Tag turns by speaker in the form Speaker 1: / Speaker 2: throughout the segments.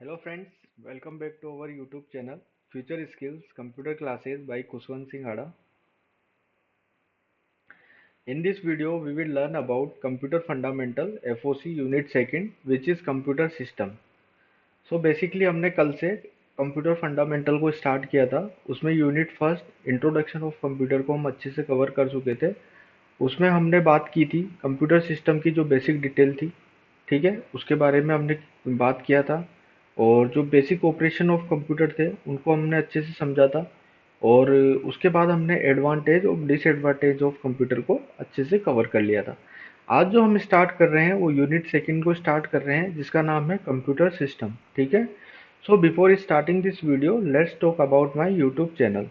Speaker 1: Hello friends, welcome back to our YouTube channel Future Skills Computer Classes by Kushwant Singh Hada. In this video, we will learn about Computer Fundamental FOC Unit Second, which is Computer System. So basically हमने कल से computer fundamental को start किया था। उसमें unit first introduction of computer को हम अच्छे से कवर कर चुके थे। उसमें हमने बात की थी कंप्यूटर सिस्टम की जो बेसिक डिटेल थी, ठीक है, उसके बारे में हमने बात किया था। और जो बेसिक ऑपरेशन ऑफ कंप्यूटर थे उनको हमने अच्छे से समझा था। और उसके बाद हमने एडवांटेज और डिसएडवांटेज ऑफ कंप्यूटर को अच्छे से कवर कर लिया था। आज जो हम स्टार्ट कर रहे हैं वो यूनिट सेकंड को स्टार्ट कर रहे हैं, जिसका नाम है कंप्यूटर सिस्टम, ठीक है। So before starting this video, let's talk about my YouTube channel.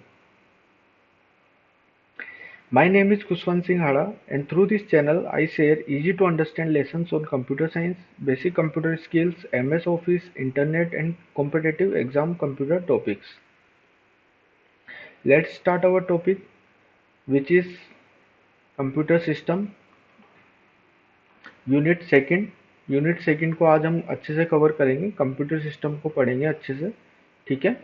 Speaker 1: My name is Kushwant Singh Hada, and through this channel I share easy to understand lessons on computer science, basic computer skills, MS Office, internet and competitive exam computer topics. Let's start our topic, which is computer system unit second. Unit second को आज हम अच्छे से cover करेंगे, computer system को पढ़ेंगे अच्छे से, ठीक है।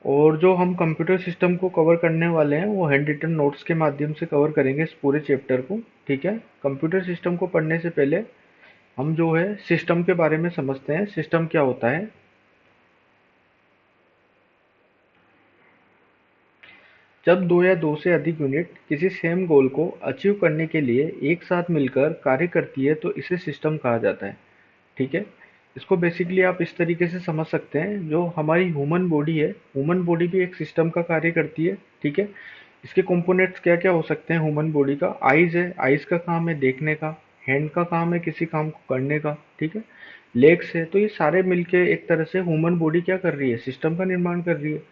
Speaker 1: और जो हम कंप्यूटर सिस्टम को कवर करने वाले हैं वो हैंड रिटन नोट्स के माध्यम से कवर करेंगे इस पूरे चैप्टर को, ठीक है। कंप्यूटर सिस्टम को पढ़ने से पहले हम जो है सिस्टम के बारे में समझते हैं, सिस्टम क्या होता है। जब दो या दो से अधिक यूनिट किसी सेम गोल को अचीव करने के लिए एक साथ मिलकर कार्य करती है तो इसे सिस्टम कहा जाता है, ठीक है। इसको बेसिकली आप इस तरीके से समझ सकते हैं, जो हमारी ह्यूमन बॉडी है, ह्यूमन बॉडी भी एक सिस्टम का कार्य करती है, ठीक है। इसके कंपोनेंट्स क्या क्या हो सकते हैं ह्यूमन बॉडी का। आइज है, आइज का काम है देखने का। हैंड का काम है किसी काम को करने का, ठीक है। लेग्स है, तो ये सारे मिलके एक तरह से ह्यूमन बॉडी क्या कर रही है, सिस्टम का निर्माण कर रही है।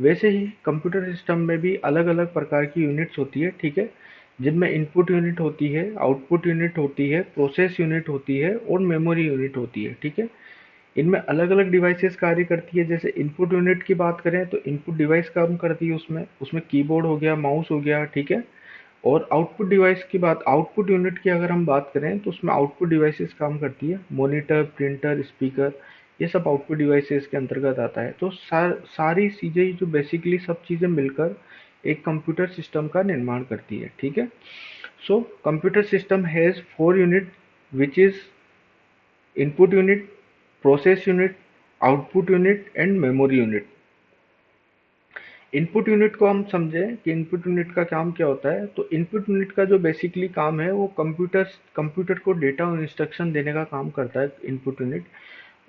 Speaker 1: वैसे ही कंप्यूटर सिस्टम में भी अलग अलग प्रकार की यूनिट्स होती है, ठीक है, जिनमें इनपुट यूनिट होती है, आउटपुट यूनिट होती है, प्रोसेस यूनिट होती है और मेमोरी यूनिट होती है, ठीक है। इनमें अलग अलग डिवाइसेस कार्य करती है। जैसे इनपुट यूनिट की बात करें तो इनपुट डिवाइस काम करती है, उसमें उसमें कीबोर्ड हो गया, माउस हो गया, ठीक है। और आउटपुट डिवाइस की बात, आउटपुट यूनिट की अगर हम बात करें तो उसमें आउटपुट डिवाइसेस काम करती है, मॉनिटर, प्रिंटर, स्पीकर, ये सब आउटपुट डिवाइसेस के अंतर्गत आता है। तो सारी चीज़ें जो बेसिकली सब चीज़ें मिलकर एक कंप्यूटर सिस्टम का निर्माण करती है, ठीक है। So computer system has four unit, which is input unit, process unit, output unit and memory unit. Input unit को हम समझें कि इनपुट यूनिट का काम क्या होता है। तो इनपुट यूनिट का जो बेसिकली काम है वो कंप्यूटर को डेटा और इंस्ट्रक्शन देने का काम करता है इनपुट यूनिट।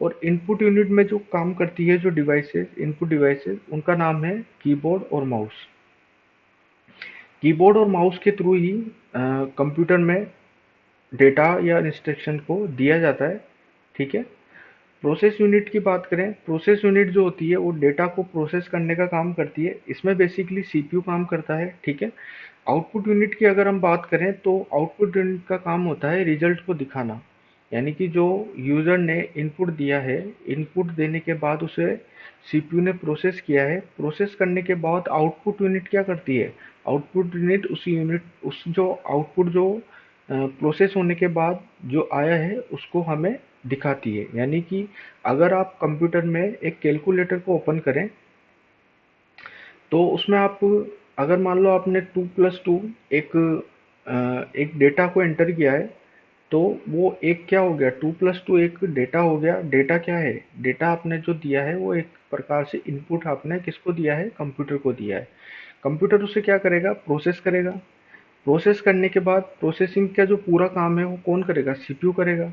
Speaker 1: और इनपुट यूनिट में जो काम करती है जो डिवाइसेस, इनपुट डिवाइसेस, उनका नाम है कीबोर्ड और माउस। कीबोर्ड और माउस के थ्रू ही कंप्यूटर में डेटा या इंस्ट्रक्शन को दिया जाता है, ठीक है। प्रोसेस यूनिट की बात करें, प्रोसेस यूनिट जो होती है वो डेटा को प्रोसेस करने का काम करती है। इसमें बेसिकली सीपीयू काम करता है, ठीक है। आउटपुट यूनिट की अगर हम बात करें तो आउटपुट यूनिट का काम होता है रिजल्ट को दिखाना। यानी कि जो यूजर ने इनपुट दिया है, इनपुट देने के बाद उसे सीपीयू ने प्रोसेस किया है, प्रोसेस करने के बाद आउटपुट यूनिट क्या करती है, आउटपुट यूनिट उस जो आउटपुट जो प्रोसेस होने के बाद जो आया है उसको हमें दिखाती है। यानी कि अगर आप कंप्यूटर में एक कैलकुलेटर को ओपन करें तो उसमें आप, अगर मान लो आपने 2+2 एक डेटा को एंटर किया है, तो वो एक क्या हो गया, 2+2 एक डेटा हो गया। डेटा क्या है, डेटा आपने जो दिया है वो एक प्रकार से इनपुट आपने किसको दिया है, कंप्यूटर को दिया है। कंप्यूटर उसे क्या करेगा, प्रोसेस करेगा। प्रोसेस करने के बाद प्रोसेसिंग का जो पूरा काम है वो कौन करेगा, सीपीयू करेगा।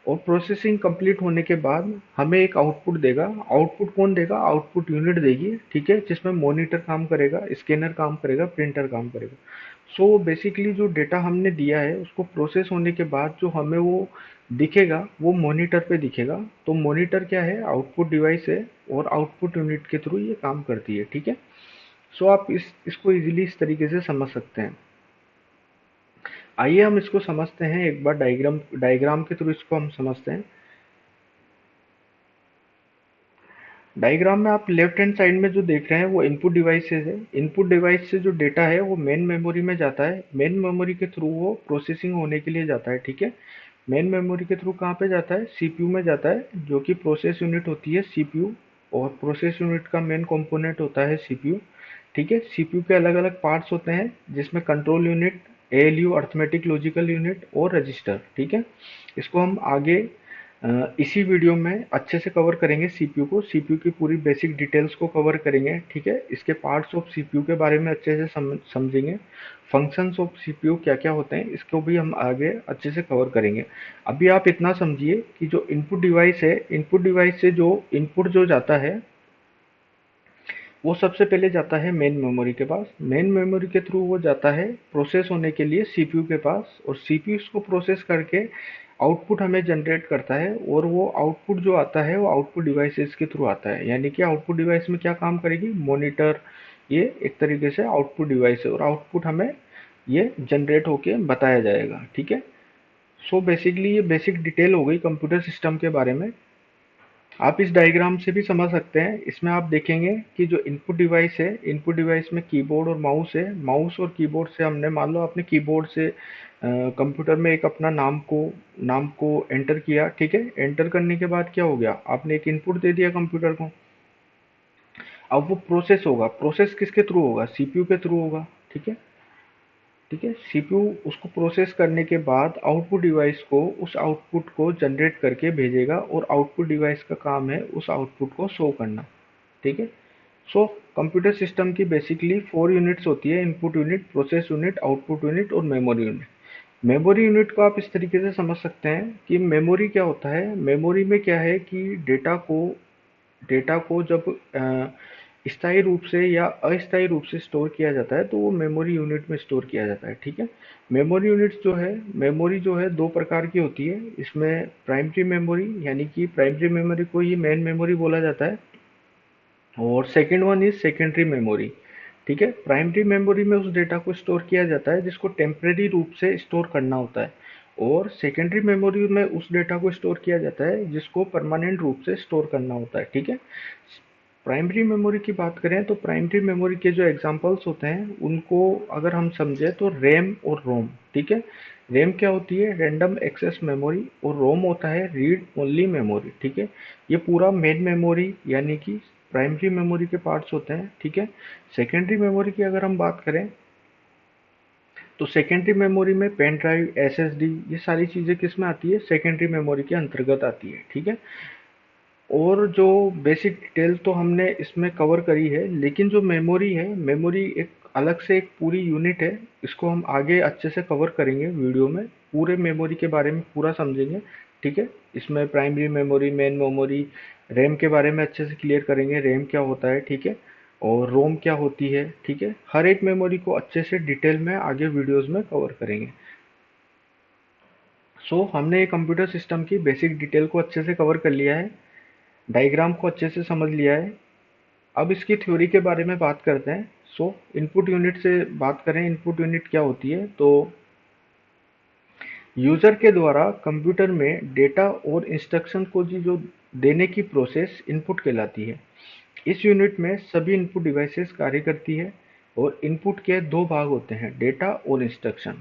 Speaker 1: और प्रोसेसिंग कंप्लीट होने के बाद हमें एक आउटपुट देगा। आउटपुट कौन देगा, आउटपुट यूनिट देगी, ठीक है, जिसमें मॉनिटर काम करेगा, स्कैनर काम करेगा, प्रिंटर काम करेगा। सो बेसिकली जो डेटा हमने दिया है उसको प्रोसेस होने के बाद जो हमें वो दिखेगा वो मॉनिटर पे दिखेगा। तो मॉनिटर क्या है, आउटपुट डिवाइस है और आउटपुट यूनिट के थ्रू ये काम करती है, ठीक है। सो आप इसको इजीली इस तरीके से समझ सकते हैं। आइए हम इसको समझते हैं एक बार, डायग्राम डायग्राम के थ्रू इसको हम समझते हैं। डायग्राम में आप लेफ्ट हैंड साइड में जो देख रहे हैं वो इनपुट डिवाइसेस है। इनपुट डिवाइस से जो डेटा है वो मेन मेमोरी में जाता है, मेन मेमोरी के थ्रू वो प्रोसेसिंग होने के लिए जाता है, ठीक है। मेन मेमोरी के थ्रू कहाँ पे जाता है, सीपीयू में जाता है, जो कि प्रोसेस यूनिट होती है सीपीयू। और प्रोसेस यूनिट का मेन कंपोनेंट होता है सीपीयू। ठीक है, सीपीयू के अलग अलग पार्ट्स होते हैं, जिसमें control unit, ALU arithmetic logical unit और रजिस्टर। ठीक है, इसको हम आगे इसी वीडियो में अच्छे से कवर करेंगे। सीपीयू को, सीपीयू की पूरी बेसिक डिटेल्स को कवर करेंगे। ठीक है, इसके पार्ट्स ऑफ सीपीयू के बारे में अच्छे से समझेंगे। फंक्शंस ऑफ सीपीयू क्या क्या होते हैं, इसको भी हम आगे अच्छे से कवर करेंगे। अभी आप इतना समझिए कि जो इनपुट डिवाइस है, इनपुट डिवाइस से जो इनपुट जो जाता है, वो सबसे पहले जाता है मेन मेमोरी के पास। मेन मेमोरी के थ्रू वो जाता है प्रोसेस होने के लिए सीपीयू के पास, और सीपीयू इसको प्रोसेस करके आउटपुट हमें जनरेट करता है। और वो आउटपुट जो आता है वो आउटपुट डिवाइसेस के थ्रू आता है। यानी कि आउटपुट डिवाइस में क्या काम करेगी, मॉनिटर, ये एक तरीके से आउटपुट डिवाइस है, और आउटपुट हमें ये जनरेट होके बताया जाएगा। ठीक है, सो बेसिकली ये बेसिक डिटेल हो गई कंप्यूटर सिस्टम के बारे में। आप इस डायग्राम से भी समझ सकते हैं। इसमें आप देखेंगे कि जो इनपुट डिवाइस है, इनपुट डिवाइस में कीबोर्ड और माउस है। माउस और कीबोर्ड से हमने, मान लो आपने कीबोर्ड से कंप्यूटर में एक अपना नाम को एंटर किया। ठीक है, एंटर करने के बाद क्या हो गया, आपने एक इनपुट दे दिया कंप्यूटर को। अब वो प्रोसेस होगा, प्रोसेस किसके थ्रू होगा, सीपीयू के थ्रू होगा। ठीक है, ठीक है, सीपीयू उसको प्रोसेस करने के बाद आउटपुट डिवाइस को उस आउटपुट को जनरेट करके भेजेगा, और आउटपुट डिवाइस का काम है उस आउटपुट को शो करना। ठीक है, सो कंप्यूटर सिस्टम की बेसिकली 4 यूनिट्स होती है, input unit, process unit, output unit और मेमोरी यूनिट। मेमोरी यूनिट को आप इस तरीके से समझ सकते हैं कि मेमोरी क्या होता है। मेमोरी में क्या है कि डेटा को जब स्थायी रूप से या अस्थायी रूप से स्टोर किया जाता है, तो वो मेमोरी यूनिट में स्टोर किया जाता है। ठीक है, मेमोरी यूनिट्स जो है, मेमोरी जो है दो प्रकार की होती है। इसमें प्राइमरी मेमोरी, यानी कि प्राइमरी मेमोरी को ही मेन मेमोरी बोला जाता है, और second one is secondary memory. ठीक है, प्राइमरी मेमोरी में उस डेटा को स्टोर किया जाता है जिसको टेम्परेरी रूप से स्टोर करना होता है, और सेकेंडरी मेमोरी में उस डेटा को स्टोर किया जाता है जिसको परमानेंट रूप से स्टोर करना होता है। ठीक है, प्राइमरी मेमोरी की बात करें तो प्राइमरी मेमोरी के जो एग्जांपल्स होते हैं उनको अगर हम समझे तो रैम और रोम। ठीक है, रैम क्या होती है, रैंडम एक्सेस मेमोरी, और रोम होता है रीड ओनली मेमोरी। ठीक है, ये पूरा मेन मेमोरी यानी कि प्राइमरी मेमोरी के पार्ट्स होते हैं। ठीक है, सेकेंडरी मेमोरी की अगर हम बात करें तो सेकेंडरी मेमोरी में पेन ड्राइव, एसएसडी, ये सारी चीज़ें किस में आती है, सेकेंडरी मेमोरी के अंतर्गत आती है। ठीक है, और जो बेसिक डिटेल तो हमने इसमें कवर करी है, लेकिन जो मेमोरी है, मेमोरी एक अलग से एक पूरी यूनिट है। इसको हम आगे अच्छे से कवर करेंगे वीडियो में, पूरे मेमोरी के बारे में पूरा समझेंगे। ठीक है, इसमें primary memory, main memory, RAM के बारे में अच्छे से क्लियर करेंगे, रैम क्या होता है। ठीक है, और रोम क्या होती है। ठीक है, हर एक मेमोरी को अच्छे से डिटेल में आगे वीडियोस में कवर करेंगे। हमने ये कंप्यूटर सिस्टम की बेसिक डिटेल को अच्छे से कवर कर लिया है, डायग्राम को अच्छे से समझ लिया है। अब इसकी थ्योरी के बारे में बात करते हैं। इनपुट यूनिट से बात करें, इनपुट यूनिट क्या होती है, तो यूजर के द्वारा कंप्यूटर में डेटा और इंस्ट्रक्शन को जो देने की प्रोसेस इनपुट कहलाती है। इस यूनिट में सभी इनपुट डिवाइसेस कार्य करती है, और इनपुट के दो भाग होते हैं, डेटा और इंस्ट्रक्शन।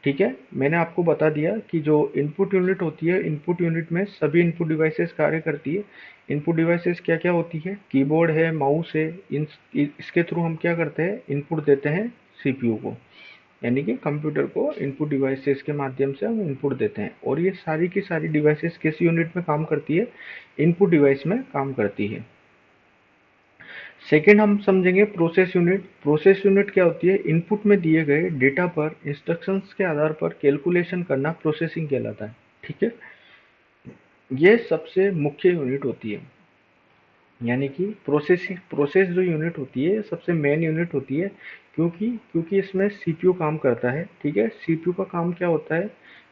Speaker 1: ठीक है, मैंने आपको बता दिया कि जो इनपुट यूनिट होती है, इनपुट यूनिट में सभी इनपुट डिवाइसेस कार्य करती है। इनपुट डिवाइसेस क्या क्या होती है, कीबोर्ड है, माउस है, इसके थ्रू हम क्या करते हैं, इनपुट देते हैं सीपीयू को। यानी कि कंप्यूटर को इनपुट डिवाइसेस के माध्यम से हम इनपुट देते हैं, और ये सारी की सारी डिवाइसेस किस यूनिट में काम करती है, इनपुट डिवाइस में काम करती है। सेकेंड हम समझेंगे प्रोसेस यूनिट। प्रोसेस यूनिट क्या होती है, इनपुट में दिए गए डेटा पर इंस्ट्रक्शंस के आधार पर कैलकुलेशन करना प्रोसेसिंग कहलाता है। ठीक है, ये सबसे मुख्य यूनिट होती है। यानी कि प्रोसेस जो यूनिट होती है सबसे मेन यूनिट होती है, क्योंकि इसमें सीपीयू काम करता है। ठीक है, सीपीयू का काम क्या होता है,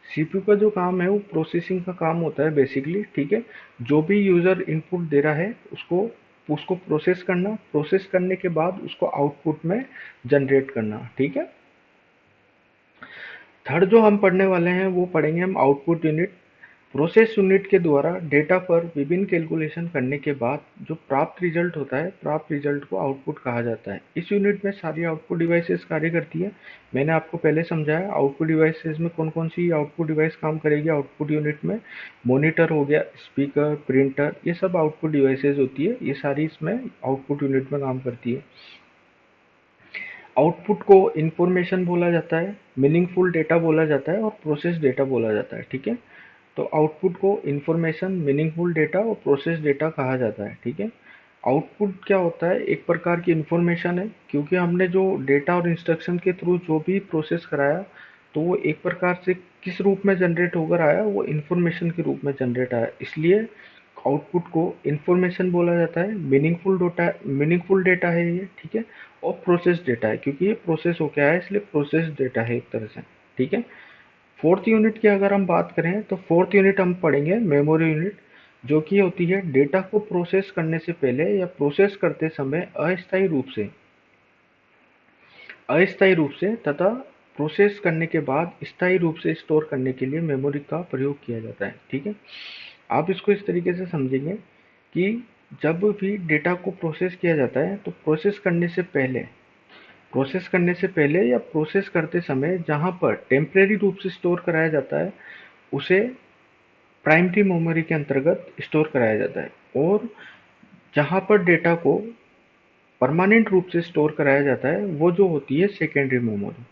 Speaker 1: सीपीयू का जो काम है वो प्रोसेसिंग का काम होता है बेसिकली। ठीक है, जो भी यूजर इनपुट दे रहा है उसको उसको प्रोसेस करना, प्रोसेस करने के बाद उसको आउटपुट में जनरेट करना। ठीक है, थर्ड जो हम पढ़ने वाले हैं वो पढ़ेंगे हम आउटपुट यूनिट। प्रोसेस यूनिट के द्वारा डेटा पर विभिन्न कैलकुलेशन करने के बाद जो प्राप्त रिजल्ट होता है, प्राप्त रिजल्ट को आउटपुट कहा जाता है। इस यूनिट में सारी आउटपुट डिवाइसेस कार्य करती है। मैंने आपको पहले समझाया आउटपुट डिवाइसेस में कौन कौन सी आउटपुट डिवाइस काम करेगी आउटपुट यूनिट में। मॉनिटर हो गया, स्पीकर, प्रिंटर, ये सब आउटपुट डिवाइसेस होती है, ये सारी इसमें आउटपुट यूनिट में काम करती है। आउटपुट को इंफॉर्मेशन बोला जाता है, मीनिंगफुल डेटा बोला जाता है और प्रोसेस डेटा बोला जाता है। ठीक है, तो आउटपुट को इंफॉर्मेशन, मीनिंगफुल डेटा और प्रोसेस डेटा कहा जाता है। ठीक है, आउटपुट क्या होता है, एक प्रकार की इंफॉर्मेशन है, क्योंकि हमने जो डेटा और इंस्ट्रक्शन के थ्रू जो भी प्रोसेस कराया तो वो एक प्रकार से किस रूप में जनरेट होकर आया, वो इंफॉर्मेशन के रूप में जनरेट आया, इसलिए आउटपुट को इंफॉर्मेशन बोला जाता है। मीनिंगफुल डेटा है ये। ठीक है, और प्रोसेस डेटा है, क्योंकि ये प्रोसेस हो गया है इसलिए प्रोसेस डेटा है एक तरह से। ठीक है, फोर्थ यूनिट की अगर हम बात करें तो फोर्थ यूनिट हम पढ़ेंगे मेमोरी यूनिट, जो कि होती है डेटा को प्रोसेस करने से पहले या प्रोसेस करते समय अस्थायी रूप से तथा प्रोसेस करने के बाद स्थायी रूप से स्टोर करने के लिए मेमोरी का प्रयोग किया जाता है। ठीक है, आप इसको इस तरीके से समझेंगे कि जब भी डेटा को प्रोसेस किया जाता है तो प्रोसेस करने से पहले या प्रोसेस करते समय जहां पर टेम्परेरी रूप से स्टोर कराया जाता है उसे प्राइमरी मेमोरी के अंतर्गत स्टोर कराया जाता है, और जहां पर डेटा को परमानेंट रूप से स्टोर कराया जाता है वो जो होती है सेकेंडरी मेमोरी।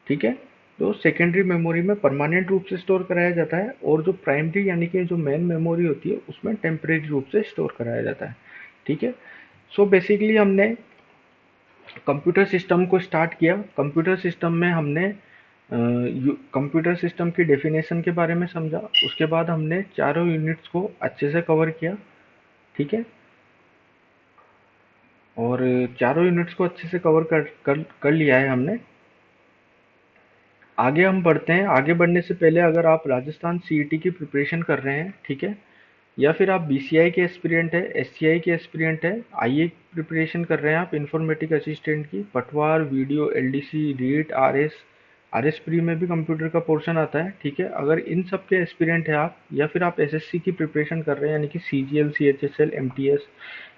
Speaker 1: ठीक है, तो सेकेंडरी मेमोरी में परमानेंट रूप से स्टोर कराया जाता है, और जो प्राइमरी यानी कि जो मेन मेमोरी होती है उसमें टेम्परेरी रूप से स्टोर कराया जाता है। ठीक है, सो बेसिकली हमने कंप्यूटर सिस्टम को स्टार्ट किया। कंप्यूटर सिस्टम में हमने कंप्यूटर सिस्टम की डेफिनेशन के बारे में समझा, उसके बाद हमने चारों यूनिट्स को अच्छे से कवर किया। ठीक है, और चारों यूनिट्स को अच्छे से कवर कर लिया है हमने। आगे हम बढ़ते हैं। आगे बढ़ने से पहले अगर आप राजस्थान सीईटी की प्रिपरेशन कर रहे हैं, ठीक है, या फिर आप बीसीआई के एस्पिरेंट है, एससीआई के एस्पिरेंट है, आईए प्रिपरेशन कर रहे हैं आप इन्फॉर्मेटिक असिस्टेंट की, Patwar, video, LDC, REET, RS pre में भी कंप्यूटर का पोर्शन आता है। ठीक है, अगर इन सब के एस्पिरेंट है आप, या फिर आप एसएससी की प्रिपरेशन कर रहे हैं यानी कि सीजीएल, सीएचएसएल, एमटीएस,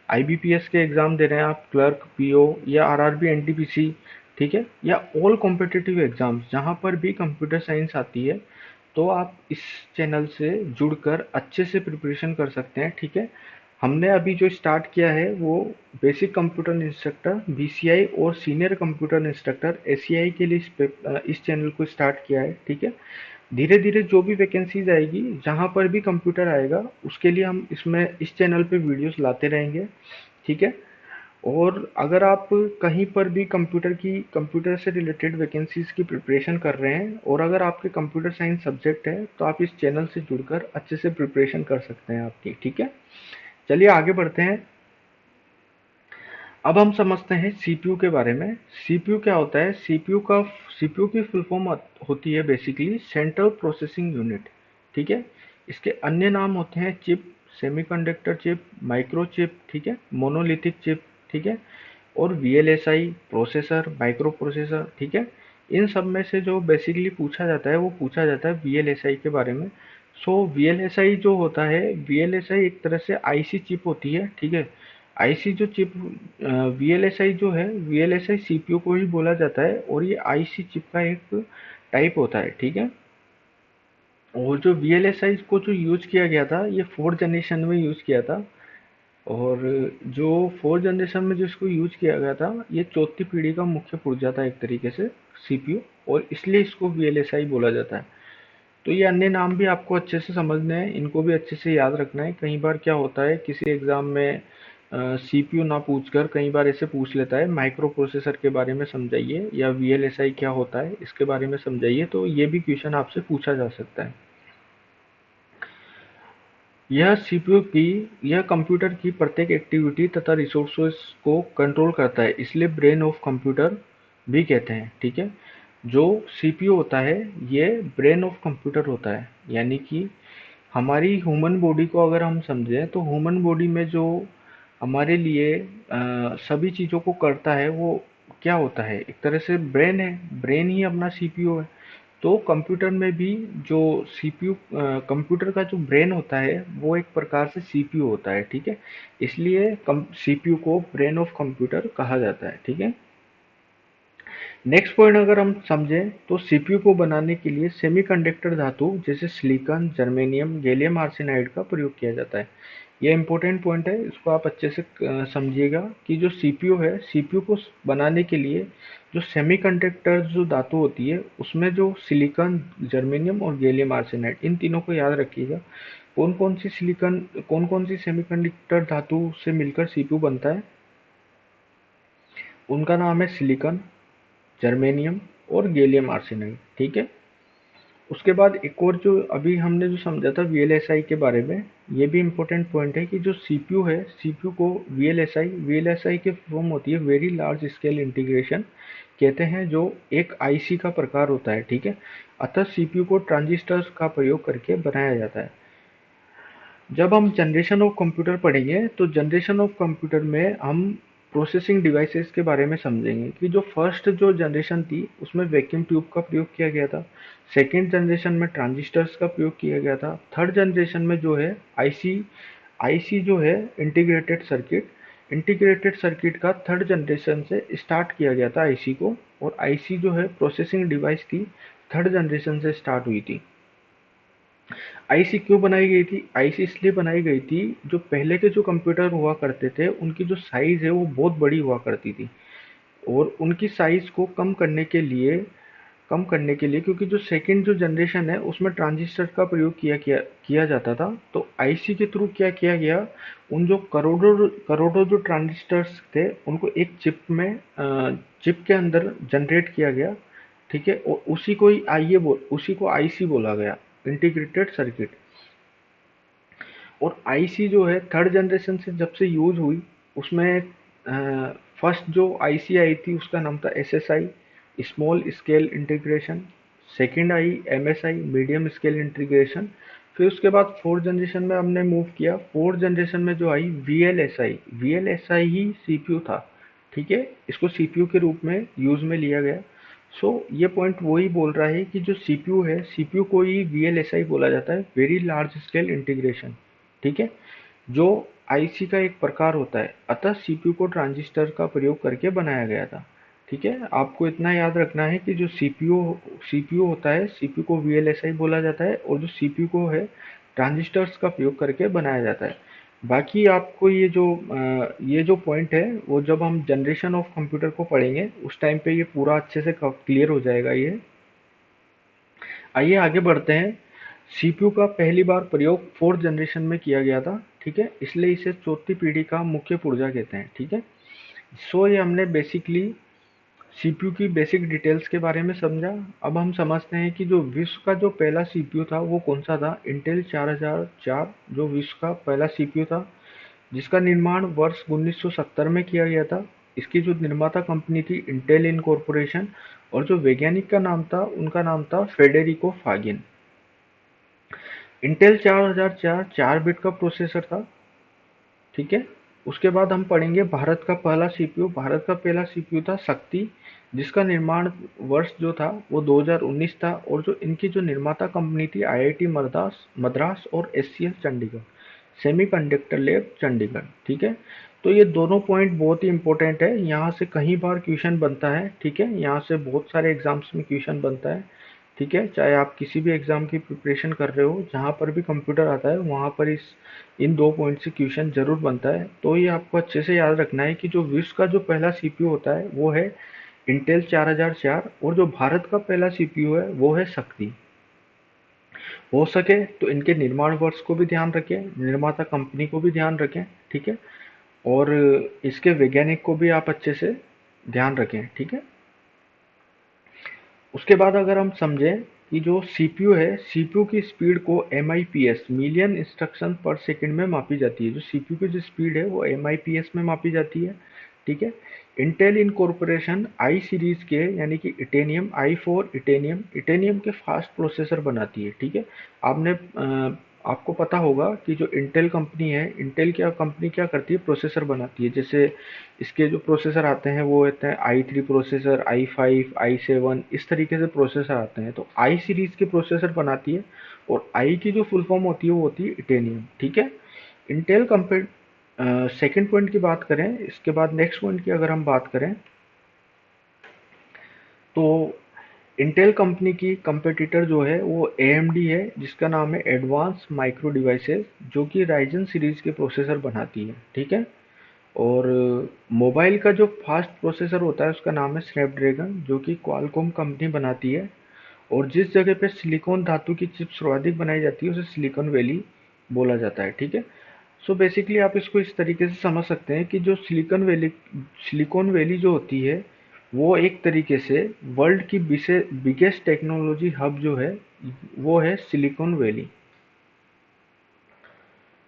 Speaker 1: आईबीपीएस के एग्जाम दे रहे हैं आप, क्लर्क, पीओ या आरआरबी, एनटीपीसी, ठीक है, या ऑल कॉम्पिटिटिव एग्जाम्स जहां पर भी कंप्यूटर साइंस आती है, तो आप इस चैनल से जुड़कर अच्छे से प्रिपरेशन कर सकते हैं। ठीक है, हमने अभी जो स्टार्ट किया है वो बेसिक कंप्यूटर इंस्ट्रक्टर बीसीआई और सीनियर कंप्यूटर इंस्ट्रक्टर एसीआई के लिए इस चैनल को स्टार्ट किया है। ठीक है, धीरे धीरे जो भी वैकेंसीज आएगी जहाँ पर भी कंप्यूटर आएगा उसके लिए हम इसमें इस चैनल पे वीडियोस लाते रहेंगे। ठीक है, और अगर आप कहीं पर भी कंप्यूटर से रिलेटेड वैकेंसीज की प्रिपरेशन कर रहे हैं और अगर आपके कंप्यूटर साइंस सब्जेक्ट है तो आप इस चैनल से जुड़कर अच्छे से प्रिपरेशन कर सकते हैं आपकी। ठीक है, चलिए आगे बढ़ते हैं। अब हम समझते हैं सीपीयू के बारे में। सीपीयू क्या होता है? सीपीयू की फुल फॉर्म होती है बेसिकली सेंट्रल प्रोसेसिंग यूनिट। ठीक है, इसके अन्य नाम होते हैं chip, semiconductor chip, micro chip, ठीक है, मोनोलिथिक चिप, ठीक है, और वीएलएसआई, प्रोसेसर, माइक्रो प्रोसेसर। ठीक है, इन सब में से जो बेसिकली पूछा जाता है वो पूछा जाता है वीएलएसआई के बारे में। सो वीएलएसआई जो होता है, वीएलएसआई एक तरह से आईसी चिप होती है। ठीक है, आईसी जो चिप, वीएलएसआई जो है, वीएलएसआई सीपीयू को ही बोला जाता है और ये आईसी चिप का एक टाइप होता है। ठीक है, और जो वीएलएसआई को जो यूज किया गया था ये फोर्थ जनरेशन में यूज किया था, और जो फोर्थ जनरेशन में जिसको यूज किया गया था ये चौथी पीढ़ी का मुख्य पुर्जा था एक तरीके से सीपीयू, और इसलिए इसको वीएलएसआई बोला जाता है। तो ये अन्य नाम भी आपको अच्छे से समझने हैं, इनको भी अच्छे से याद रखना है। कई बार क्या होता है किसी एग्जाम में सीपीयू ना पूछकर कई बार ऐसे पूछ लेता है माइक्रो प्रोसेसर के बारे में समझाइए या वीएलएसआई क्या होता है इसके बारे में समझाइए, तो ये भी क्वेश्चन आपसे पूछा जा सकता है। यह कंप्यूटर की प्रत्येक एक्टिविटी तथा रिसोर्सेज को कंट्रोल करता है, इसलिए ब्रेन ऑफ कंप्यूटर भी कहते हैं। ठीक है, जो सीपीयू होता है ये ब्रेन ऑफ कंप्यूटर होता है, यानी कि हमारी ह्यूमन बॉडी को अगर हम समझें तो ह्यूमन बॉडी में जो हमारे लिए सभी चीज़ों को करता है वो क्या होता है, एक तरह से ब्रेन है, ब्रेन ही अपना सीपीयू है। तो कंप्यूटर में भी जो सीपीयू, कंप्यूटर का जो ब्रेन होता है वो एक प्रकार से सीपीयू होता है, ठीक है। इसलिए सीपीयू को ब्रेन ऑफ कंप्यूटर कहा जाता है, ठीक है। नेक्स्ट पॉइंट अगर हम समझें तो सीपीयू को बनाने के लिए सेमीकंडक्टर धातु जैसे सिलिकॉन, जर्मेनियम, गैलियम आर्सेनाइड का प्रयोग किया जाता है। ये इंपॉर्टेंट पॉइंट है, इसको आप अच्छे से समझिएगा कि जो सीपीयू है, सीपीयू को बनाने के लिए जो सेमीकंडक्टर जो धातु होती है उसमें जो सिलिकॉन, जर्मेनियम और गैलियम आर्सेनाइड, इन तीनों को याद रखिएगा। कौन कौन सी सेमीकंडक्टर धातु से मिलकर सीपीयू बनता है? उनका नाम है सिलिकॉन, जर्मेनियम और गैलियम आर्सेनाइड, ठीक है। उसके बाद एक और जो अभी हमने जो समझा था वीएलएसआई के बारे में, ये भी इम्पोर्टेंट पॉइंट है कि जो सीपीयू है, सीपीयू को वीएलएसआई की फॉर्म होती है वेरी लार्ज स्केल इंटीग्रेशन कहते हैं, जो एक आईसी का प्रकार होता है, ठीक है। अतः सीपीयू को ट्रांजिस्टर्स का प्रयोग करके बनाया जाता है। जब हम जनरेशन ऑफ कंप्यूटर पढ़ेंगे तो जनरेशन ऑफ कंप्यूटर में हम प्रोसेसिंग डिवाइसेस के बारे में समझेंगे कि जो फर्स्ट जो जनरेशन थी उसमें वैक्यूम ट्यूब का प्रयोग किया गया था, सेकेंड जनरेशन में ट्रांजिस्टर्स का प्रयोग किया गया था, थर्ड जनरेशन में जो है आईसी आईसी जो है इंटीग्रेटेड सर्किट का थर्ड जनरेशन से स्टार्ट किया गया था आईसी को, और आईसी जो है प्रोसेसिंग डिवाइस थी, थर्ड जनरेशन से स्टार्ट हुई थी। आईसी क्यों बनाई गई थी? आईसी इसलिए बनाई गई थी, जो पहले के जो कंप्यूटर हुआ करते थे उनकी जो साइज़ है वो बहुत बड़ी हुआ करती थी, और उनकी साइज़ को कम करने के लिए क्योंकि जो सेकंड जो जनरेशन है उसमें ट्रांजिस्टर का प्रयोग किया जाता था, तो आईसी के थ्रू क्या किया गया, उन जो करोड़ों करोड़ों जो ट्रांजिस्टर्स थे उनको एक चिप के अंदर जनरेट किया गया, ठीक है। और उसी को आईसी बोला गया, इंटीग्रेटेड सर्किट। और आईसी जो है थर्ड जनरेशन से जब से यूज हुई, उसमें फर्स्ट जो आईसी आई थी उसका नाम था SSI, small scale integration. Second I MSI, medium scale integration. फिर उसके बाद फोर्थ जनरेशन में हमने मूव किया, फोर्थ जनरेशन में जो आई वीएलएसआई, वीएलएसआई ही सीपीयू था, ठीक है। इसको सीपीयू के रूप में यूज में लिया गया। ये पॉइंट वही बोल रहा है कि जो सीपीयू है, सीपीयू को ही वीएलएसआई बोला जाता है, वेरी लार्ज स्केल इंटीग्रेशन, ठीक है, जो आईसी का एक प्रकार होता है। अतः सीपीयू को ट्रांजिस्टर का प्रयोग करके बनाया गया था, ठीक है। आपको इतना याद रखना है कि जो सीपीयू सीपीयू होता है, सीपीयू को वीएलएसआई बोला जाता है, और जो सीपीयू को है ट्रांजिस्टर्स का प्रयोग करके बनाया जाता है। बाकी आपको ये जो पॉइंट है वो जब हम जनरेशन ऑफ कंप्यूटर को पढ़ेंगे उस टाइम पे ये पूरा अच्छे से क्लियर हो जाएगा ये। आइए आगे बढ़ते हैं। सीपीयू का पहली बार प्रयोग फोर्थ जनरेशन में किया गया था, ठीक है, इसलिए इसे चौथी पीढ़ी का मुख्य पुर्जा कहते हैं, ठीक है। ये हमने बेसिकली सीपीयू की बेसिक डिटेल्स के बारे में समझा। अब हम समझते हैं कि जो विश्व का जो पहला सीपीयू था वो कौन सा था। इंटेल 4004 जो विश्व का पहला सीपीयू था, जिसका निर्माण वर्ष 1970 में किया गया था। इसकी जो निर्माता कंपनी थी इंटेल इनकॉर्पोरेशन, और जो वैज्ञानिक का नाम था उनका नाम था फेडेरिको फागिन। इंटेल 4004 4 बिट का प्रोसेसर था, ठीक है। उसके बाद हम पढ़ेंगे भारत का पहला सीपीयू। भारत का पहला सीपीयू था शक्ति, जिसका निर्माण वर्ष जो था वो 2019 था, और जो इनकी जो निर्माता कंपनी थी आईआईटी मद्रास मद्रास और SCL Chandigarh, semiconductor lab Chandigarh, ठीक है। तो ये दोनों पॉइंट बहुत ही इंपॉर्टेंट है, यहाँ से कई बार क्वेश्चन बनता है, ठीक है, यहाँ से बहुत सारे एग्जाम्स में क्वेश्चन बनता है, ठीक है। चाहे आप किसी भी एग्जाम की प्रिपरेशन कर रहे हो, जहाँ पर भी कंप्यूटर आता है वहाँ पर इन दो पॉइंट से क्वेश्चन जरूर बनता है। तो ये आपको अच्छे से याद रखना है कि जो विश्व का जो पहला सीपीयू होता है वो है इंटेल 4004, और जो भारत का पहला सीपीयू है वो है शक्ति। हो सके तो इनके निर्माण वर्ष को भी ध्यान रखें, निर्माता कंपनी को भी ध्यान रखें, ठीक है, और इसके वैज्ञानिक को भी आप अच्छे से ध्यान रखें, ठीक है। उसके बाद अगर हम समझें कि जो सीपीयू है, सीपीयू की स्पीड को एमआईपीएस, मिलियन इंस्ट्रक्शन पर सेकंड में मापी जाती है। जो सीपीयू की जो स्पीड है वो एमआईपीएस में मापी जाती है, ठीक है। इंटेल इनकॉर्पोरेशन आई सीरीज के यानी कि इटेनियम i4 इटेनियम के फास्ट प्रोसेसर बनाती है, ठीक है। आपने आपको पता होगा कि जो इंटेल कंपनी है, इंटेल क्या कंपनी क्या करती है, प्रोसेसर बनाती है। जैसे इसके जो प्रोसेसर आते हैं वो होते हैं i3 प्रोसेसर, i5, i7, इस तरीके से प्रोसेसर आते हैं। तो आई सीरीज के प्रोसेसर बनाती है, और आई की जो फुल फॉर्म होती है वो होती है इटेनियम, ठीक है। इंटेल कंपेयर सेकेंड पॉइंट की बात करें, इसके बाद नेक्स्ट पॉइंट की अगर हम बात करें, तो इंटेल कंपनी की कंपेटिटर जो है वो AMD है, जिसका नाम है एडवांस माइक्रो डिवाइसेस, जो कि राइजन सीरीज के प्रोसेसर बनाती है, ठीक है। और मोबाइल का जो फास्ट प्रोसेसर होता है उसका नाम है स्नैपड्रैगन, जो कि क्वालकॉम कंपनी बनाती है। और जिस जगह पे सिलिकॉन धातु की चिप सर्वाधिक बनाई जाती है उसे सिलिकॉन वैली बोला जाता है, ठीक है। सो बेसिकली आप इसको इस तरीके से समझ सकते हैं कि जो सिलिकॉन वैली जो होती है वो एक तरीके से वर्ल्ड की बिगेस्ट टेक्नोलॉजी हब जो है वो है सिलिकॉन वैली।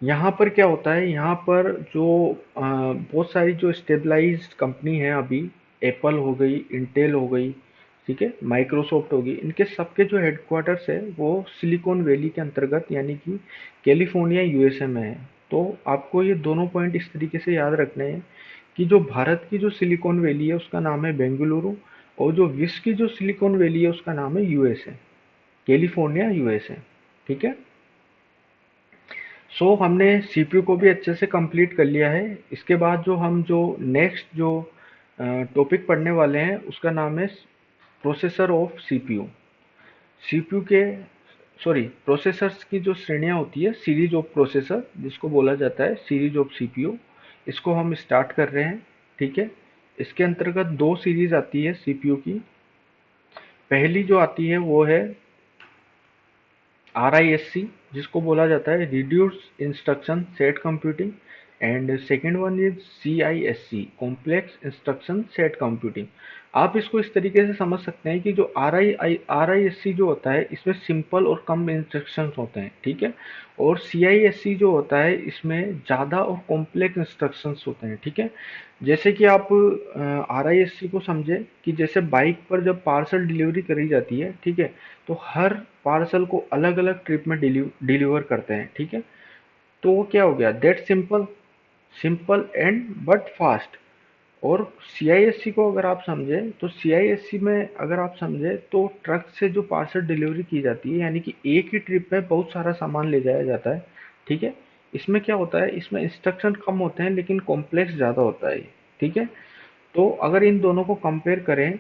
Speaker 1: यहाँ पर क्या होता है, यहाँ पर जो बहुत सारी जो स्टेबलाइज्ड कंपनी है अभी, एप्पल हो गई, इंटेल हो गई, ठीक है, माइक्रोसॉफ्ट होगी, इनके सबके जो हेडक्वार्टर्स है वो सिलिकॉन वैली के अंतर्गत यानी कि कैलिफोर्निया यूएसए में है। तो आपको ये दोनों पॉइंट इस तरीके से याद रखने हैं कि जो भारत की जो सिलिकॉन वैली है उसका नाम है बेंगलुरु, और जो विश्व की जो सिलिकॉन वैली है उसका नाम है यूएसए, कैलिफोर्निया यूएसए, ठीक है। सो हमने सीपीयू को भी अच्छे से कंप्लीट कर लिया है। इसके बाद जो हम जो नेक्स्ट जो टॉपिक पढ़ने वाले हैं उसका नाम है प्रोसेसर ऑफ सीपीयू। सीपीयू के सॉरी प्रोसेसर्स की जो श्रेणियां होती है, सीरीज ऑफ प्रोसेसर जिसको बोला जाता है, सीरीज ऑफ सीपीयू, इसको हम स्टार्ट कर रहे हैं, ठीक है। इसके अंतर्गत दो सीरीज आती है सीपीयू की। पहली जो आती है वो है RISC, जिसको बोला जाता है reduce instruction set computing, and second one is CISC, complex instruction set computing. आप इसको इस तरीके से समझ सकते हैं कि जो RISC जो होता है इसमें सिंपल और कम इंस्ट्रक्शंस होते हैं, ठीक है। और CISC जो होता है इसमें ज़्यादा और कॉम्प्लेक्स इंस्ट्रक्शंस होते हैं, ठीक है। जैसे कि आप RISC को समझे कि जैसे बाइक पर जब पार्सल डिलीवरी करी जाती है, ठीक है, तो हर पार्सल को अलग अलग ट्रिप में डिलीवर करते हैं, ठीक है। तो वो क्या हो गया, that simple, simple and but fast. और CISC को अगर आप समझे तो CISC में अगर आप समझे तो ट्रक से जो पार्सल डिलीवरी की जाती है, यानी कि एक ही ट्रिप में बहुत सारा सामान ले जाया जाता है, ठीक है। इसमें क्या होता है, इसमें इंस्ट्रक्शन कम होते हैं लेकिन कॉम्प्लेक्स ज़्यादा होता है, ठीक है। तो अगर इन दोनों को कंपेयर करें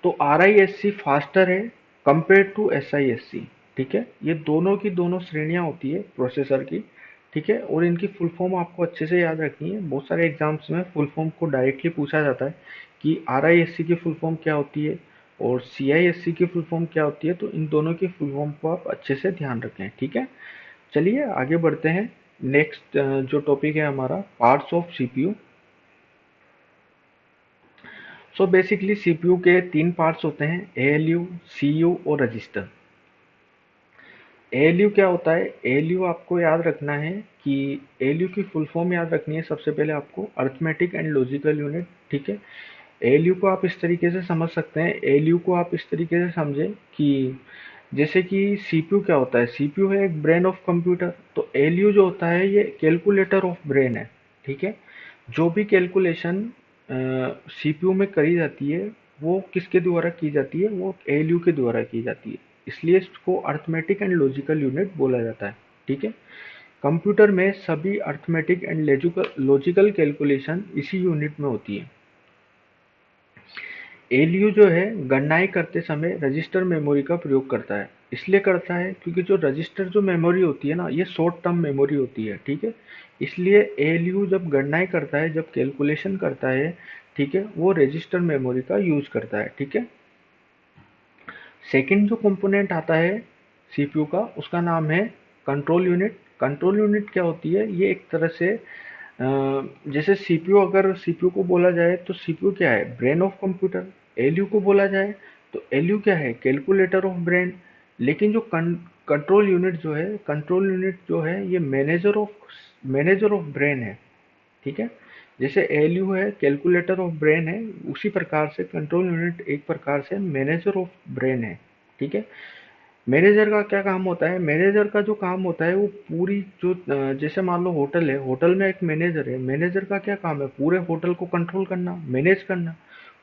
Speaker 1: तो RISC फास्टर है कंपेयर टू SISC, ठीक है। ये दोनों की दोनों श्रेणियां होती है प्रोसेसर की, ठीक है। और इनकी फुल फॉर्म आपको अच्छे से याद रखनी है, बहुत सारे एग्जाम्स में फुल फॉर्म को डायरेक्टली पूछा जाता है कि RISC की फुल फॉर्म क्या होती है और CISC की फुल फॉर्म क्या होती है। तो इन दोनों की फुल फॉर्म को आप अच्छे से ध्यान रखें, ठीक है। चलिए आगे बढ़ते हैं। नेक्स्ट जो टॉपिक है हमारा, parts of CPU। So basically CPU के तीन पार्ट्स होते हैं, ALU, CU और रजिस्टर। ALU क्या होता है, ALU आपको याद रखना है कि ALU की फुल फॉर्म याद रखनी है सबसे पहले आपको, अर्थमेटिक एंड लॉजिकल यूनिट, ठीक है। ALU को आप इस तरीके से समझ सकते हैं, ALU को आप इस तरीके से समझें कि जैसे कि CPU क्या होता है, CPU है एक ब्रेन ऑफ कंप्यूटर, तो ALU जो होता है ये कैलकुलेटर ऑफ ब्रेन है, ठीक है। जो भी कैलकुलेशन सीपीयू में करी जाती है वो किसके द्वारा की जाती है, वो ALU के द्वारा की जाती है, इसलिए इसको अर्थमेटिक एंड लॉजिकल यूनिट बोला जाता है, ठीक है। कंप्यूटर में सभी अर्थमेटिक एंड लॉजिकल कैलकुलेशन इसी यूनिट में होती है। ALU जो है गणनाएं करते समय रजिस्टर मेमोरी का प्रयोग करता है, इसलिए करता है क्योंकि जो रजिस्टर जो मेमोरी होती है ना, ये शॉर्ट टर्म मेमोरी होती है, ठीक है। इसलिए ALU जब गणनाएं करता है, जब कैलकुलेशन करता है, ठीक है, वो रजिस्टर मेमोरी का यूज करता है, ठीक है। सेकंड जो कंपोनेंट आता है सीपीयू का, उसका नाम है कंट्रोल यूनिट। कंट्रोल यूनिट क्या होती है, ये एक तरह से जैसे सीपीयू, अगर सीपीयू को बोला जाए तो सीपीयू क्या है, ब्रेन ऑफ कंप्यूटर। एलयू को बोला जाए तो एलयू क्या है, कैलकुलेटर ऑफ ब्रेन। लेकिन जो कंट्रोल यूनिट जो है, कंट्रोल यूनिट जो है ये मैनेजर ऑफ ब्रेन है, ठीक है। जैसे एलयू है कैलकुलेटर ऑफ ब्रेन है, उसी प्रकार से कंट्रोल यूनिट एक प्रकार से मैनेजर ऑफ ब्रेन है, ठीक है। मैनेजर का क्या काम होता है? मैनेजर का जो काम होता है वो पूरी जो जैसे मान लो होटल है, होटल में एक मैनेजर है, मैनेजर का क्या काम है? पूरे होटल को कंट्रोल करना, मैनेज करना।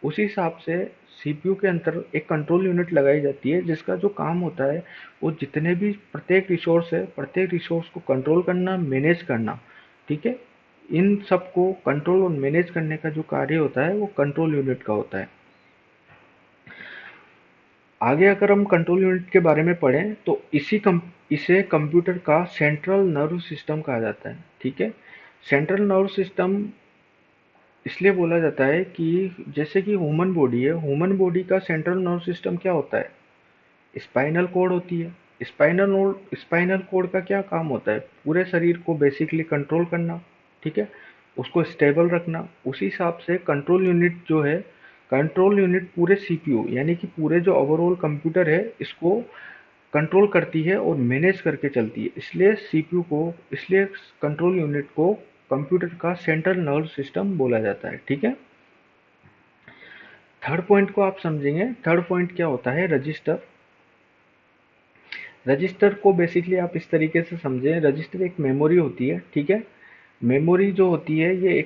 Speaker 1: उसी हिसाब से सीपीयू के अंदर एक कंट्रोल यूनिट लगाई जाती है जिसका जो काम होता है वो जितने भी प्रत्येक रिसोर्स है, प्रत्येक रिसोर्स को कंट्रोल करना, मैनेज करना। ठीक है, इन सबको कंट्रोल और मैनेज करने का जो कार्य होता है वो कंट्रोल यूनिट का होता है। आगे अगर हम कंट्रोल यूनिट के बारे में पढ़ें तो इसे कंप्यूटर का सेंट्रल नर्व सिस्टम कहा जाता है। ठीक है, सेंट्रल नर्व सिस्टम इसलिए बोला जाता है कि जैसे कि ह्यूमन बॉडी है, ह्यूमन बॉडी का सेंट्रल नर्व सिस्टम क्या होता है? स्पाइनल कॉर्ड होती है। स्पाइनल कॉर्ड का क्या काम होता है? पूरे शरीर को बेसिकली कंट्रोल करना। ठीक है, उसको स्टेबल रखना। उसी हिसाब से कंट्रोल यूनिट जो है, कंट्रोल यूनिट पूरे सीपीयू यानी कि पूरे जो ओवरऑल कंप्यूटर है इसको कंट्रोल करती है और मैनेज करके चलती है। इसलिए कंट्रोल यूनिट को कंप्यूटर का सेंट्रल नर्व सिस्टम बोला जाता है। ठीक है, थर्ड पॉइंट को आप समझेंगे। थर्ड पॉइंट क्या होता है? रजिस्टर। रजिस्टर को बेसिकली आप इस तरीके से समझें, रजिस्टर एक मेमोरी होती है। ठीक है, मेमोरी जो होती है ये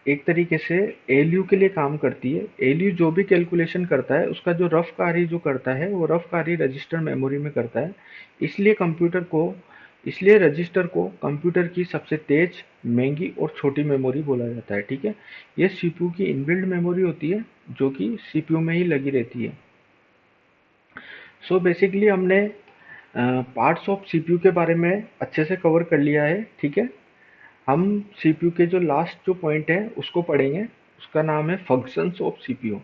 Speaker 1: एक तरीके से एलयू के लिए काम करती है। एलयू जो भी कैलकुलेशन करता है उसका जो रफ कार्य जो करता है वो रफ कार्य रजिस्टर मेमोरी में करता है। इसलिए कंप्यूटर को इसलिए रजिस्टर को कंप्यूटर की सबसे तेज, महंगी और छोटी मेमोरी बोला जाता है। ठीक है, ये सीपीयू की इनबिल्ट मेमोरी होती है जो कि सीपीयू में ही लगी रहती है। सो बेसिकली हमने पार्ट्स ऑफ सीपीयू के बारे में अच्छे से कवर कर लिया है। ठीक है, हम सीपीयू के जो लास्ट जो पॉइंट है उसको पढ़ेंगे। उसका नाम है functions of CPU.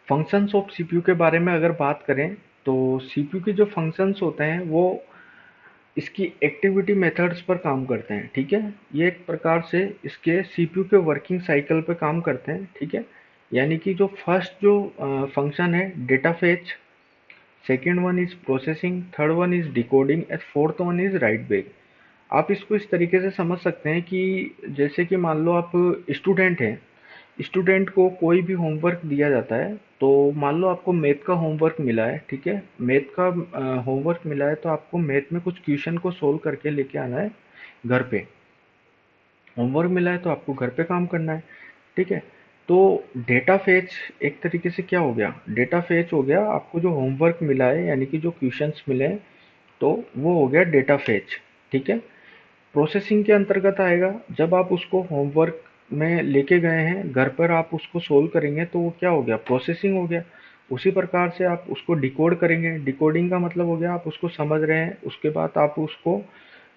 Speaker 1: Functions of CPU के बारे में अगर बात करें तो सीपीयू के जो फंक्शंस होते हैं वो इसकी एक्टिविटी मेथड्स पर काम करते हैं। ठीक है, ये एक प्रकार से इसके सीपीयू के वर्किंग साइकिल पे काम करते हैं। ठीक है, यानी कि जो फर्स्ट जो फंक्शन है data fetch, second one is processing, third one is decoding and fourth one is right back. आप इसको इस तरीके से समझ सकते हैं कि जैसे कि मान लो आप स्टूडेंट हैं, स्टूडेंट को कोई भी होमवर्क दिया जाता है। तो मान लो आपको मैथ का होमवर्क मिला है। ठीक है, मैथ का होमवर्क मिला है तो आपको मैथ में कुछ क्वेश्चन को सोल्व करके लेके आना है घर पे। होमवर्क मिला है तो आपको घर पे काम करना है। ठीक है, तो डेटा फेच एक तरीके से क्या हो गया? डेटा फेच हो गया, आपको जो होमवर्क मिला है यानी कि जो क्वेश्चंस मिले हैं तो वो हो गया डेटा फेच। ठीक है, प्रोसेसिंग के अंतर्गत आएगा। जब आप उसको होमवर्क में लेके गए हैं घर पर, आप उसको सोल्व करेंगे तो वो क्या हो गया? प्रोसेसिंग हो गया। उसी प्रकार से आप उसको डिकोड करेंगे। डिकोडिंग का मतलब हो गया आप उसको समझ रहे हैं, उसके बाद आप उसको,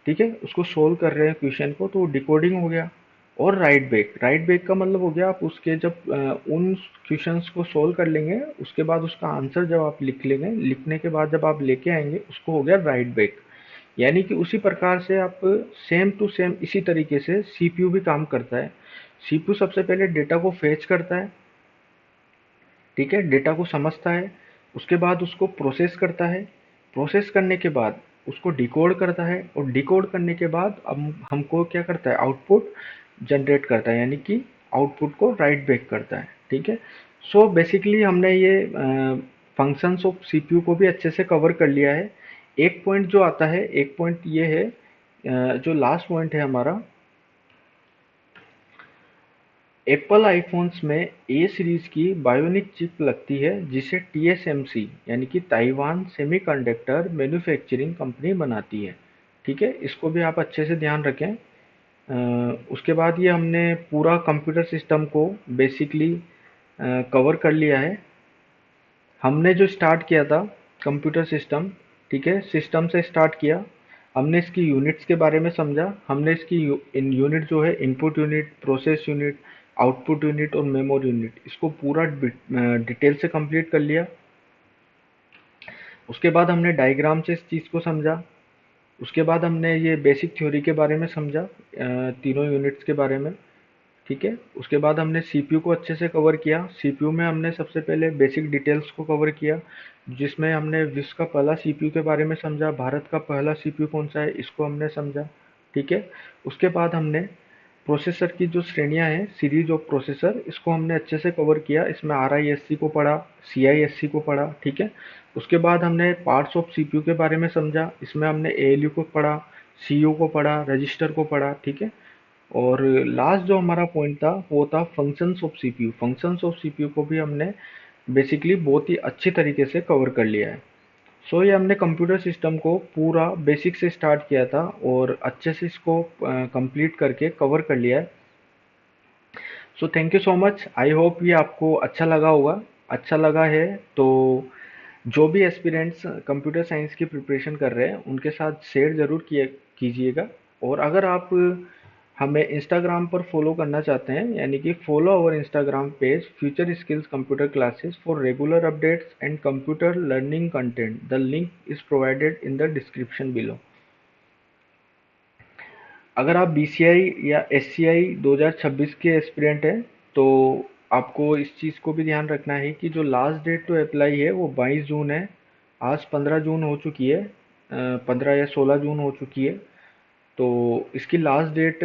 Speaker 1: ठीक है, उसको सोल्व कर रहे हैं क्वेश्चन को, तो डिकोडिंग हो गया। और राइट बैक का मतलब हो गया आप उसके जब उन क्वेश्चंस को सोल्व कर लेंगे उसके बाद उसका आंसर जब आप लिख लेंगे, लिखने के बाद जब आप लेके आएंगे उसको हो गया राइट बैक। यानी कि उसी प्रकार से आप सेम टू सेम इसी तरीके से सीपीयू भी काम करता है। सीपीयू सबसे पहले डेटा को फेच करता है। ठीक है, डेटा को समझता है, उसके बाद उसको प्रोसेस करता है। प्रोसेस करने के बाद उसको डिकोड करता है और डिकोड करने के बाद अब हमको क्या करता है? आउटपुट जनरेट करता है, यानी कि आउटपुट को राइट बैक करता है। ठीक है, सो बेसिकली हमने ये फंक्शंस ऑफ सीपीयू को भी अच्छे से कवर कर लिया है। एक पॉइंट जो आता है, एक पॉइंट ये है, जो लास्ट पॉइंट है हमारा, एप्पल आईफोन्स में ए सीरीज की बायोनिक चिप लगती है जिसे टीएसएमसी यानी कि ताइवान सेमीकंडक्टर मैन्युफैक्चरिंग कंपनी बनाती है। ठीक है, इसको भी आप अच्छे से ध्यान रखें। उसके बाद ये हमने पूरा कंप्यूटर सिस्टम को बेसिकली कवर कर लिया है। हमने जो स्टार्ट किया था कंप्यूटर सिस्टम, ठीक है, सिस्टम से स्टार्ट किया। हमने इसकी यूनिट्स के बारे में समझा। हमने इसकी इन यूनिट जो है input unit, process unit, output unit और मेमोरी यूनिट, इसको पूरा डिटेल से कंप्लीट कर लिया। उसके बाद हमने डायग्राम से इस चीज़ को समझा। उसके बाद हमने ये बेसिक थ्योरी के बारे में समझा, तीनों यूनिट्स के बारे में। ठीक है, उसके बाद हमने सीपीयू को अच्छे से कवर किया। सीपीयू में हमने सबसे पहले बेसिक डिटेल्स को कवर किया जिसमें हमने विश्व का पहला सीपीयू के बारे में समझा, भारत का पहला सीपीयू कौन सा है इसको हमने समझा। ठीक है, उसके बाद हमने प्रोसेसर की जो श्रेणियां हैं, सीरीज ऑफ प्रोसेसर, इसको हमने अच्छे से कवर किया। इसमें RISC को पढ़ा, CISC को पढ़ा, ठीक है। उसके बाद हमने पार्ट्स ऑफ CPU के बारे में समझा। इसमें हमने ALU को पढ़ा, CO को पढ़ा, रजिस्टर को पढ़ा, ठीक है। और लास्ट जो हमारा पॉइंट था वो था functions of CPU। Functions of CPU को भी हमने बेसिकली बहुत ही अच्छी तरीके से कवर कर लिया है। ये हमने कंप्यूटर सिस्टम को पूरा बेसिक से स्टार्ट किया था और अच्छे से इसको कंप्लीट करके कवर कर लिया है। Thank you so much. I hope ये आपको अच्छा लगा होगा। अच्छा लगा है तो जो भी एस्पिरेंट्स कंप्यूटर साइंस की प्रिपरेशन कर रहे हैं उनके साथ शेयर ज़रूर किए कीजिएगा। और अगर आप हमें इंस्टाग्राम पर फॉलो करना चाहते हैं, यानी कि follow our Instagram page future skills computer classes for regular updates and computer learning content, the link is provided in the description below. अगर आप BCI या SCI 2026 के एस्पिरेंट हैं तो आपको इस चीज़ को भी ध्यान रखना है कि जो लास्ट डेट टू अप्लाई है वो 22 जून है। आज 15 जून हो चुकी है, 15 या 16 जून हो चुकी है। तो इसकी लास्ट डेट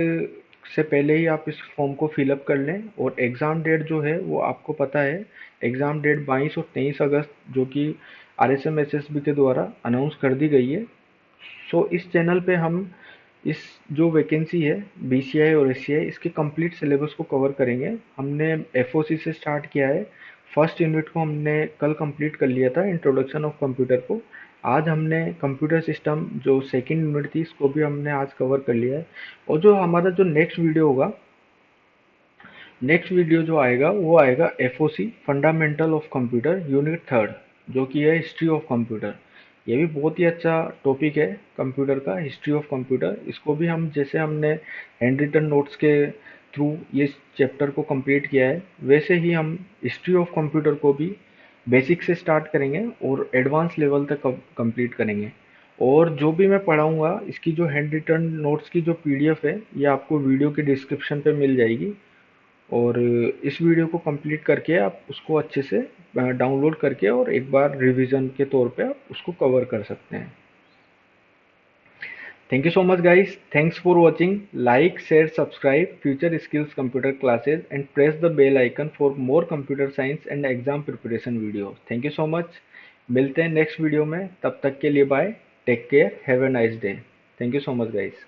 Speaker 1: से पहले ही आप इस फॉर्म को फिलअप कर लें। और एग्ज़ाम डेट जो है वो आपको पता है, एग्ज़ाम डेट 22 और 23 अगस्त जो कि RSM SSB के द्वारा अनाउंस कर दी गई है। इस चैनल पे हम इस जो वैकेंसी है BCI और SCI, इसके कंप्लीट सिलेबस को कवर करेंगे। हमने FOC से स्टार्ट किया है। फर्स्ट यूनिट को हमने कल कंप्लीट कर लिया था, इंट्रोडक्शन ऑफ कंप्यूटर को। आज हमने कंप्यूटर सिस्टम जो सेकंड यूनिट थी इसको भी हमने आज कवर कर लिया है। और जो हमारा जो नेक्स्ट वीडियो होगा, नेक्स्ट वीडियो जो आएगा वो आएगा FOC fundamental of computer unit third, जो कि है हिस्ट्री ऑफ कंप्यूटर। ये भी बहुत ही अच्छा टॉपिक है कंप्यूटर का, हिस्ट्री ऑफ कंप्यूटर। इसको भी हम जैसे हमने हैंड रिटन नोट्स के थ्रू ये चैप्टर को कंप्लीट किया है, वैसे ही हम हिस्ट्री ऑफ कंप्यूटर को भी बेसिक से स्टार्ट करेंगे और एडवांस लेवल तक कंप्लीट करेंगे। और जो भी मैं पढ़ाऊँगा, इसकी जो हैंड रिटन नोट्स की जो PDF है ये आपको वीडियो के डिस्क्रिप्शन पे मिल जाएगी। और इस वीडियो को कंप्लीट करके आप उसको अच्छे से डाउनलोड करके और एक बार रिवीजन के तौर पे आप उसको कवर कर सकते हैं। Thank you so much guys, thanks for watching. Like, share, subscribe future skills computer classes and press the bell icon for more computer science and exam preparation video. Thank you so much. मिलते हैं next video में, तब तक के लिए bye, take care, have a nice day. Thank you so much guys.